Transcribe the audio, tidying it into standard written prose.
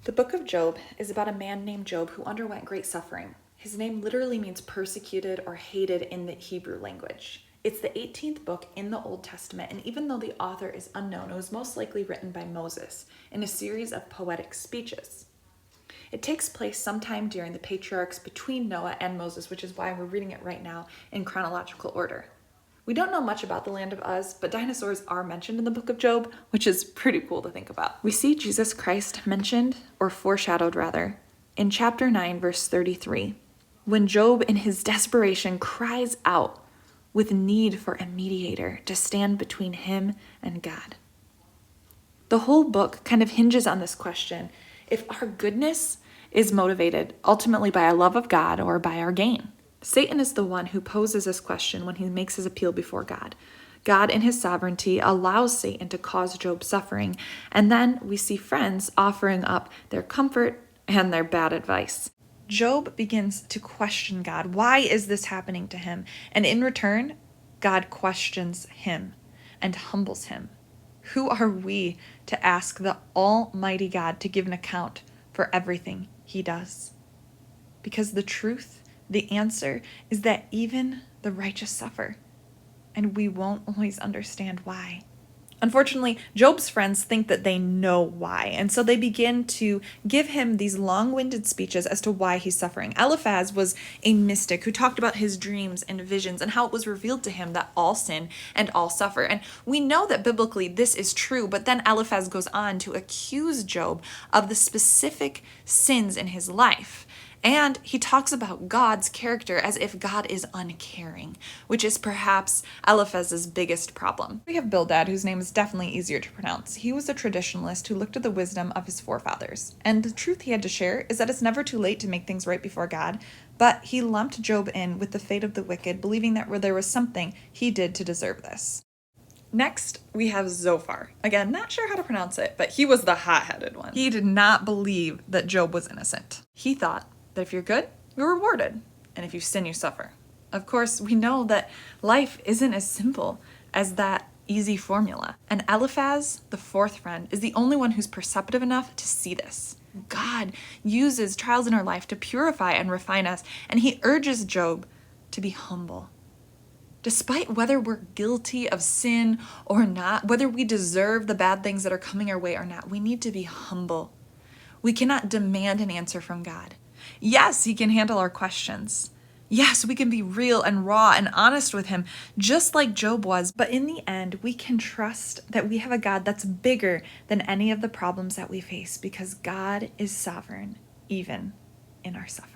The book of Job is about a man named Job who underwent great suffering. His name literally means persecuted or hated in the Hebrew language. It's the 18th book in the Old Testament, and even though the author is unknown, it was most likely written by Moses in a series of poetic speeches. It takes place sometime during the patriarchs between Noah and Moses, which is why we're reading it right now in chronological order. We don't know much about the land of Uz, but dinosaurs are mentioned in the book of Job, which is pretty cool to think about. We see Jesus Christ mentioned, or foreshadowed rather, in chapter 9, verse 33, when Job in his desperation cries out with need for a mediator to stand between him and God. The whole book kind of hinges on this question: if our goodness is motivated ultimately by our love of God or by our gain. Satan is the one who poses this question when he makes his appeal before God. God, in his sovereignty, allows Satan to cause Job suffering, and then we see friends offering up their comfort and their bad advice. Job begins to question God. Why is this happening to him? And in return, God questions him and humbles him. Who are we to ask the Almighty God to give an account for everything he does? Because the answer is that even the righteous suffer, and we won't always understand why. Unfortunately, Job's friends think that they know why, and so they begin to give him these long-winded speeches as to why he's suffering. Eliphaz was a mystic who talked about his dreams and visions and how it was revealed to him that all sin and all suffer. And we know that biblically this is true, but then Eliphaz goes on to accuse Job of the specific sins in his life. And he talks about God's character as if God is uncaring, which is perhaps Eliphaz's biggest problem. We have Bildad, whose name is definitely easier to pronounce. He was a traditionalist who looked at the wisdom of his forefathers. And the truth he had to share is that it's never too late to make things right before God, but he lumped Job in with the fate of the wicked, believing that there was something he did to deserve this. Next, we have Zophar. Again, not sure how to pronounce it, but he was the hot-headed one. He did not believe that Job was innocent. He thought that if you're good, you're rewarded, and if you sin, you suffer. Of course, we know that life isn't as simple as that easy formula. And Eliphaz, the fourth friend, is the only one who's perceptive enough to see this. God uses trials in our life to purify and refine us, and he urges Job to be humble. Despite whether we're guilty of sin or not, whether we deserve the bad things that are coming our way or not, we need to be humble. We cannot demand an answer from God. Yes, he can handle our questions. Yes, we can be real and raw and honest with him, just like Job was. But in the end, we can trust that we have a God that's bigger than any of the problems that we face, because God is sovereign, even in our suffering.